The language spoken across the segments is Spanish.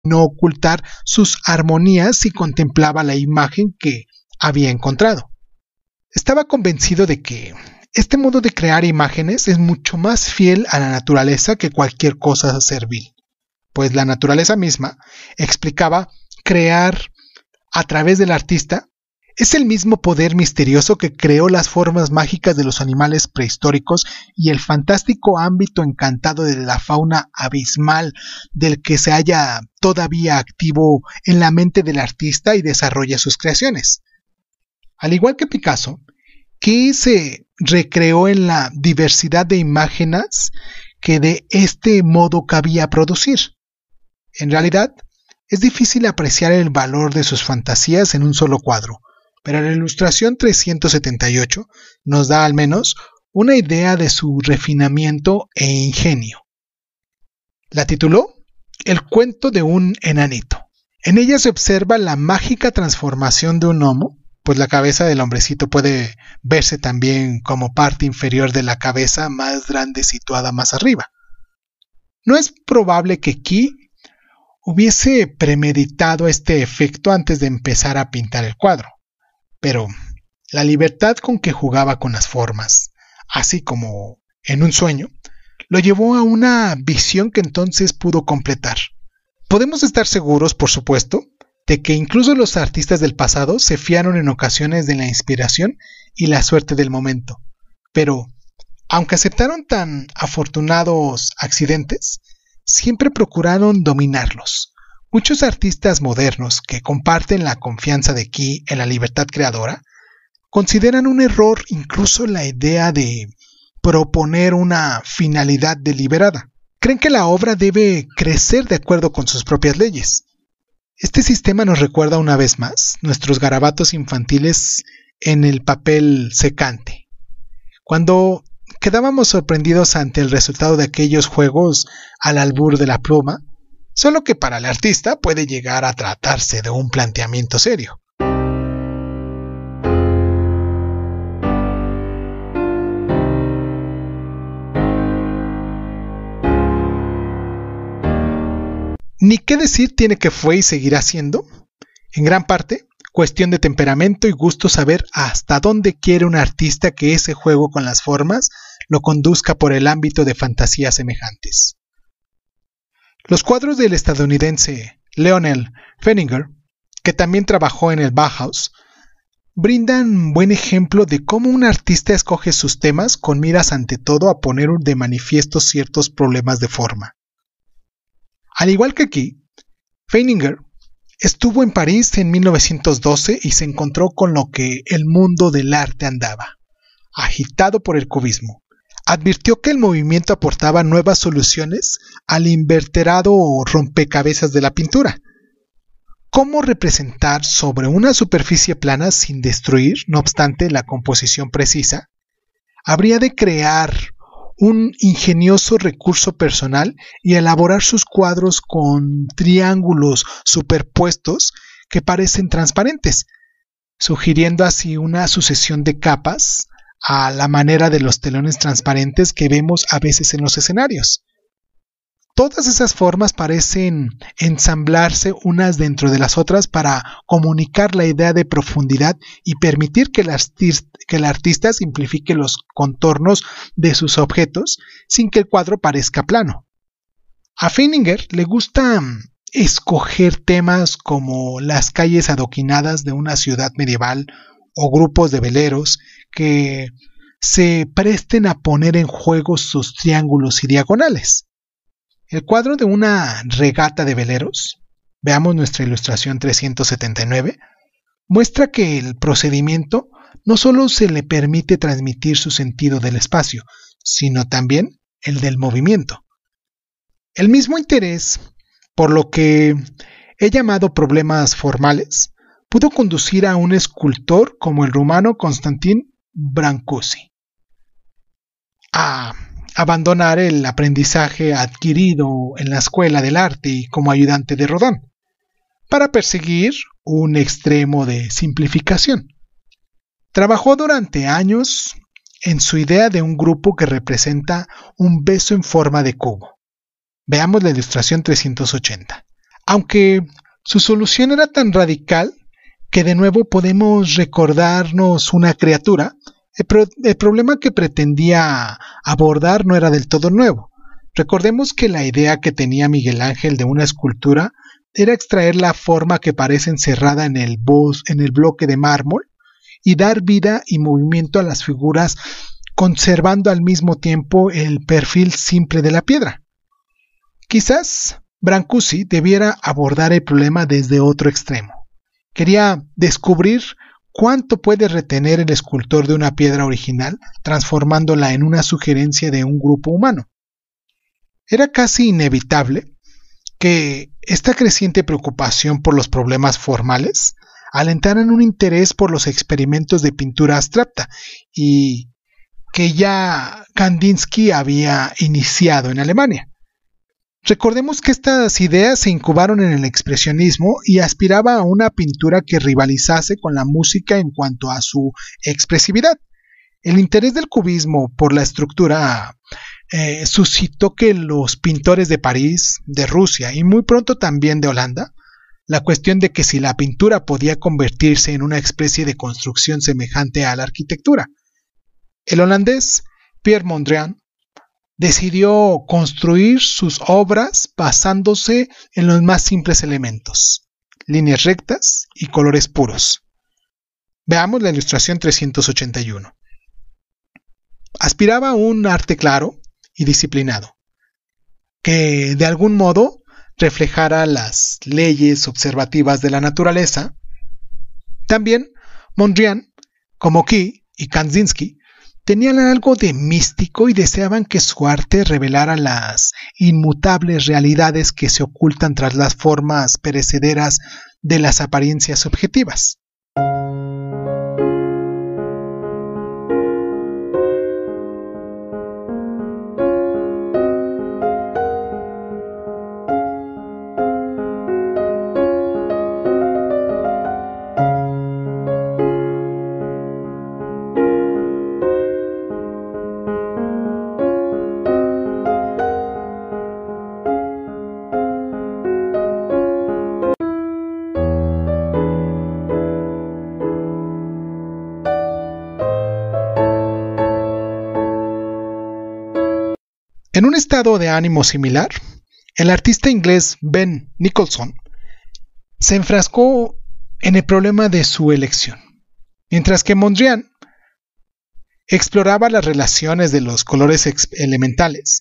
no ocultar sus armonías si contemplaba la imagen que había encontrado. Estaba convencido de que este modo de crear imágenes es mucho más fiel a la naturaleza que cualquier cosa servil, pues la naturaleza misma, explicaba, crear a través del artista es el mismo poder misterioso que creó las formas mágicas de los animales prehistóricos y el fantástico ámbito encantado de la fauna abismal del que se halla todavía activo en la mente del artista y desarrolla sus creaciones. Al igual que Picasso, Key se recreó en la diversidad de imágenes que de este modo cabía producir. En realidad, es difícil apreciar el valor de sus fantasías en un solo cuadro, pero la ilustración 378 nos da al menos una idea de su refinamiento e ingenio. La tituló El cuento de un enanito. En ella se observa la mágica transformación de un gnomo, pues la cabeza del hombrecito puede verse también como parte inferior de la cabeza más grande situada más arriba. No es probable que Key hubiese premeditado este efecto antes de empezar a pintar el cuadro, pero la libertad con que jugaba con las formas, así como en un sueño, lo llevó a una visión que entonces pudo completar. Podemos estar seguros, por supuesto, de que incluso los artistas del pasado se fiaron en ocasiones de la inspiración y la suerte del momento, pero aunque aceptaron tan afortunados accidentes, siempre procuraron dominarlos. Muchos artistas modernos que comparten la confianza de Key en la libertad creadora consideran un error incluso la idea de proponer una finalidad deliberada. Creen que la obra debe crecer de acuerdo con sus propias leyes. Este sistema nos recuerda una vez más nuestros garabatos infantiles en el papel secante. Cuando quedábamos sorprendidos ante el resultado de aquellos juegos al albur de la pluma, solo que para el artista puede llegar a tratarse de un planteamiento serio. Ni qué decir tiene que fue y seguirá siendo, en gran parte, cuestión de temperamento y gusto saber hasta dónde quiere un artista que ese juego con las formas lo conduzca por el ámbito de fantasías semejantes. Los cuadros del estadounidense Lionel Feininger, que también trabajó en el Bauhaus, brindan buen ejemplo de cómo un artista escoge sus temas con miras ante todo a poner de manifiesto ciertos problemas de forma. Al igual que aquí, Feininger estuvo en París en 1912 y se encontró con lo que el mundo del arte andaba, agitado por el cubismo. Advirtió que el movimiento aportaba nuevas soluciones al inverterado rompecabezas de la pintura. ¿Cómo representar sobre una superficie plana sin destruir, no obstante, la composición precisa? Habría de crear un ingenioso recurso personal y elaborar sus cuadros con triángulos superpuestos que parecen transparentes, sugiriendo así una sucesión de capas a la manera de los telones transparentes que vemos a veces en los escenarios. Todas esas formas parecen ensamblarse unas dentro de las otras para comunicar la idea de profundidad y permitir que el artista simplifique los contornos de sus objetos sin que el cuadro parezca plano. A Feininger le gusta escoger temas como las calles adoquinadas de una ciudad medieval o grupos de veleros que se presten a poner en juego sus triángulos y diagonales. El cuadro de una regata de veleros, veamos nuestra ilustración 379, muestra que el procedimiento no solo se le permite transmitir su sentido del espacio, sino también el del movimiento. El mismo interés, por lo que he llamado problemas formales, pudo conducir a un escultor como el rumano Constantin Brancusi a abandonar el aprendizaje adquirido en la escuela del arte y como ayudante de Rodin, para perseguir un extremo de simplificación. Trabajó durante años en su idea de un grupo que representa un beso en forma de cubo. Veamos la ilustración 380. aunque su solución era tan radical que de nuevo podemos recordarnos una criatura, el problema que pretendía abordar no era del todo nuevo. Recordemos que la idea que tenía Miguel Ángel de una escultura era extraer la forma que parece encerrada en el bloque de mármol y dar vida y movimiento a las figuras, conservando al mismo tiempo el perfil simple de la piedra. Quizás Brancusi debiera abordar el problema desde otro extremo. Quería descubrir cuánto puede retener el escultor de una piedra original, transformándola en una sugerencia de un grupo humano. Era casi inevitable que esta creciente preocupación por los problemas formales alentaran un interés por los experimentos de pintura abstracta y que ya Kandinsky había iniciado en Alemania. Recordemos que estas ideas se incubaron en el expresionismo y aspiraba a una pintura que rivalizase con la música en cuanto a su expresividad. El interés del cubismo por la estructura suscitó que los pintores de París, de Rusia y muy pronto también de Holanda, la cuestión de que si la pintura podía convertirse en una especie de construcción semejante a la arquitectura. El holandés Pierre Mondrian decidió construir sus obras basándose en los más simples elementos, líneas rectas y colores puros. Veamos la ilustración 381. Aspiraba a un arte claro y disciplinado, que de algún modo reflejara las leyes observativas de la naturaleza. También Mondrian, como Key y Kandinsky, tenían algo de místico y deseaban que su arte revelara las inmutables realidades que se ocultan tras las formas perecederas de las apariencias objetivas. En un estado de ánimo similar, el artista inglés Ben Nicholson se enfrascó en el problema de su elección. Mientras que Mondrian exploraba las relaciones de los colores elementales,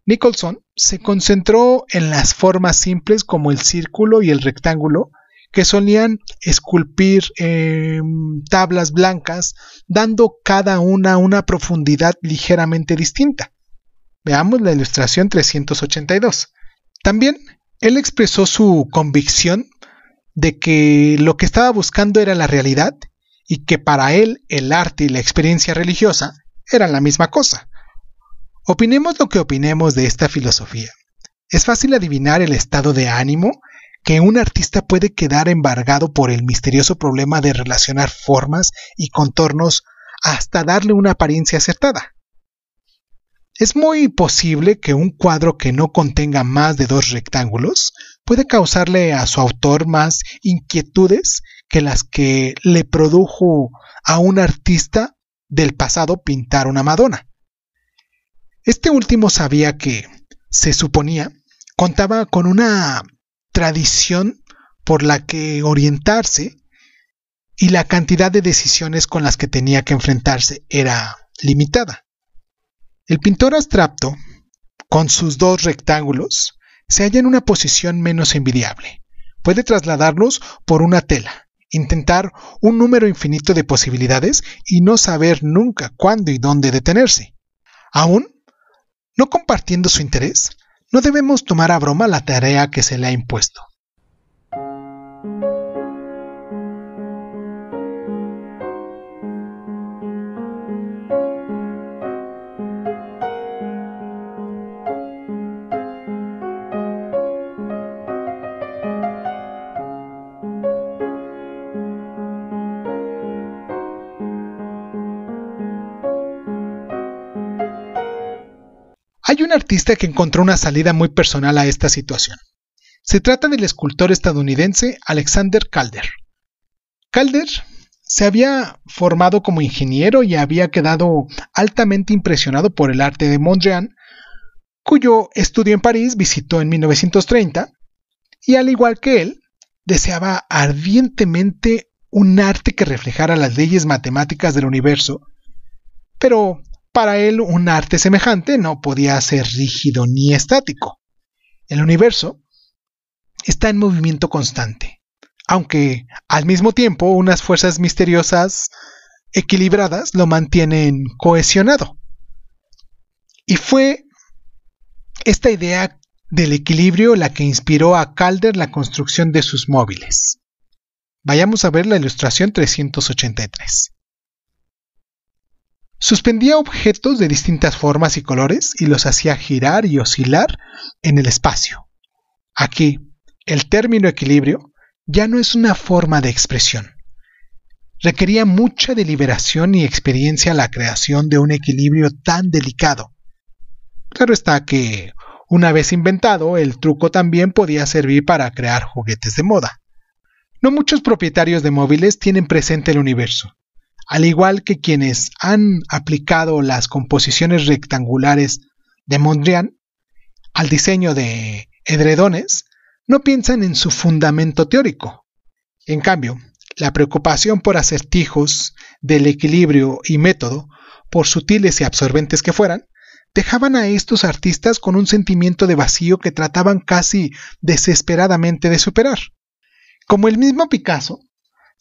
Nicholson se concentró en las formas simples como el círculo y el rectángulo que solían esculpir tablas blancas, dando cada una profundidad ligeramente distinta. Veamos la ilustración 382. También él expresó su convicción de que lo que estaba buscando era la realidad y que para él el arte y la experiencia religiosa eran la misma cosa. Opinemos lo que opinemos de esta filosofía. Es fácil adivinar el estado de ánimo que un artista puede quedar embargado por el misterioso problema de relacionar formas y contornos hasta darle una apariencia acertada. Es muy posible que un cuadro que no contenga más de 2 rectángulos puede causarle a su autor más inquietudes que las que le produjo a un artista del pasado pintar una Madonna. Este último sabía que, se suponía, contaba con una tradición por la que orientarse y la cantidad de decisiones con las que tenía que enfrentarse era limitada. El pintor abstracto, con sus 2 rectángulos, se halla en una posición menos envidiable. Puede trasladarlos por una tela, intentar un número infinito de posibilidades y no saber nunca cuándo y dónde detenerse. Aún, no compartiendo su interés, no debemos tomar a broma la tarea que se le ha impuesto. Hay un artista que encontró una salida muy personal a esta situación. Se trata del escultor estadounidense Alexander Calder. Calder se había formado como ingeniero y había quedado altamente impresionado por el arte de Mondrian, cuyo estudio en París visitó en 1930, y al igual que él, deseaba ardientemente un arte que reflejara las leyes matemáticas del universo, pero para él un arte semejante no podía ser rígido ni estático. El universo está en movimiento constante, aunque al mismo tiempo unas fuerzas misteriosas equilibradas lo mantienen cohesionado. Y fue esta idea del equilibrio la que inspiró a Calder la construcción de sus móviles. Vayamos a ver la ilustración 383. Suspendía objetos de distintas formas y colores y los hacía girar y oscilar en el espacio. Aquí, el término equilibrio ya no es una forma de expresión. Requería mucha deliberación y experiencia la creación de un equilibrio tan delicado. Claro está que, una vez inventado, el truco también podía servir para crear juguetes de moda. No muchos propietarios de móviles tienen presente el universo, al igual que quienes han aplicado las composiciones rectangulares de Mondrian al diseño de edredones, no piensan en su fundamento teórico. En cambio, la preocupación por acertijos del equilibrio y método, por sutiles y absorbentes que fueran, dejaban a estos artistas con un sentimiento de vacío que trataban casi desesperadamente de superar. Como el mismo Picasso,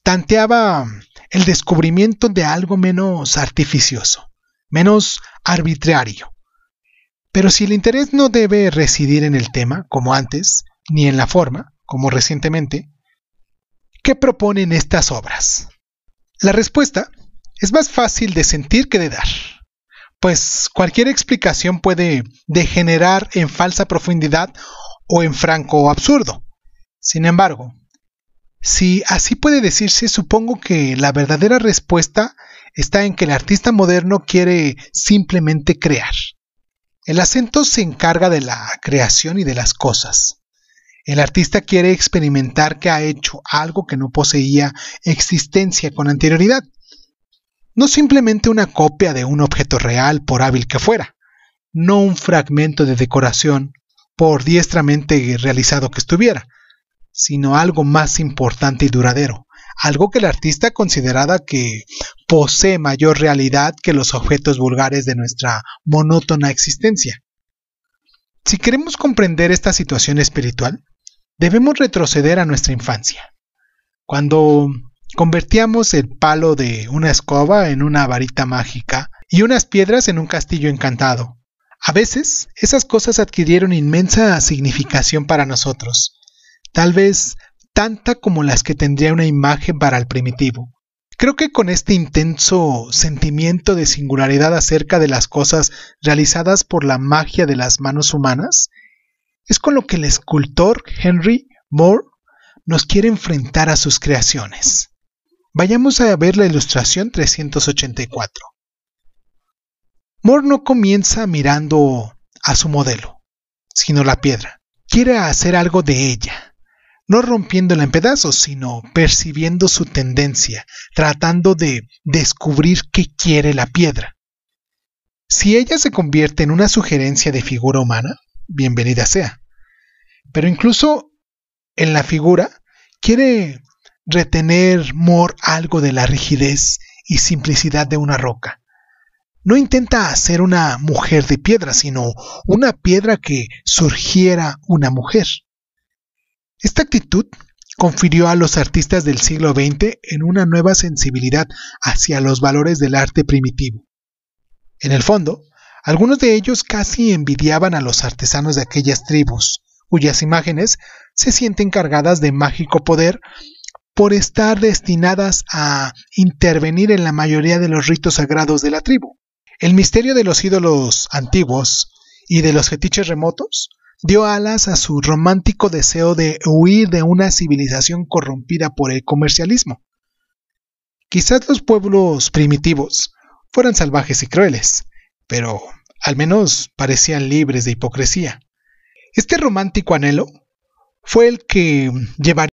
tanteaba el descubrimiento de algo menos artificioso, menos arbitrario. Pero si el interés no debe residir en el tema, como antes, ni en la forma, como recientemente, ¿qué proponen estas obras? La respuesta es más fácil de sentir que de dar, pues cualquier explicación puede degenerar en falsa profundidad o en franco absurdo. Sin embargo, si así puede decirse, supongo que la verdadera respuesta está en que el artista moderno quiere simplemente crear. El acento se encarga de la creación y de las cosas. El artista quiere experimentar que ha hecho algo que no poseía existencia con anterioridad. No simplemente una copia de un objeto real, por hábil que fuera, no un fragmento de decoración, por diestramente realizado que estuviera, sino algo más importante y duradero, algo que el artista consideraba que posee mayor realidad que los objetos vulgares de nuestra monótona existencia. Si queremos comprender esta situación espiritual, debemos retroceder a nuestra infancia, cuando convertíamos el palo de una escoba en una varita mágica y unas piedras en un castillo encantado. A veces, esas cosas adquirieron inmensa significación para nosotros, tal vez tanta como las que tendría una imagen para el primitivo. Creo que con este intenso sentimiento de singularidad acerca de las cosas realizadas por la magia de las manos humanas, es con lo que el escultor Henry Moore nos quiere enfrentar a sus creaciones. Vayamos a ver la ilustración 384. Moore no comienza mirando a su modelo, sino la piedra. Quiere hacer algo de ella, no rompiéndola en pedazos, sino percibiendo su tendencia, tratando de descubrir qué quiere la piedra. Si ella se convierte en una sugerencia de figura humana, bienvenida sea. Pero incluso en la figura quiere retener Moore algo de la rigidez y simplicidad de una roca. No intenta hacer una mujer de piedra, sino una piedra que surgiera una mujer. Esta actitud confirió a los artistas del siglo XX en una nueva sensibilidad hacia los valores del arte primitivo. En el fondo, algunos de ellos casi envidiaban a los artesanos de aquellas tribus, cuyas imágenes se sienten cargadas de mágico poder por estar destinadas a intervenir en la mayoría de los ritos sagrados de la tribu. El misterio de los ídolos antiguos y de los fetiches remotos dio alas a su romántico deseo de huir de una civilización corrompida por el comercialismo. Quizás los pueblos primitivos fueran salvajes y crueles, pero al menos parecían libres de hipocresía. Este romántico anhelo fue el que llevaría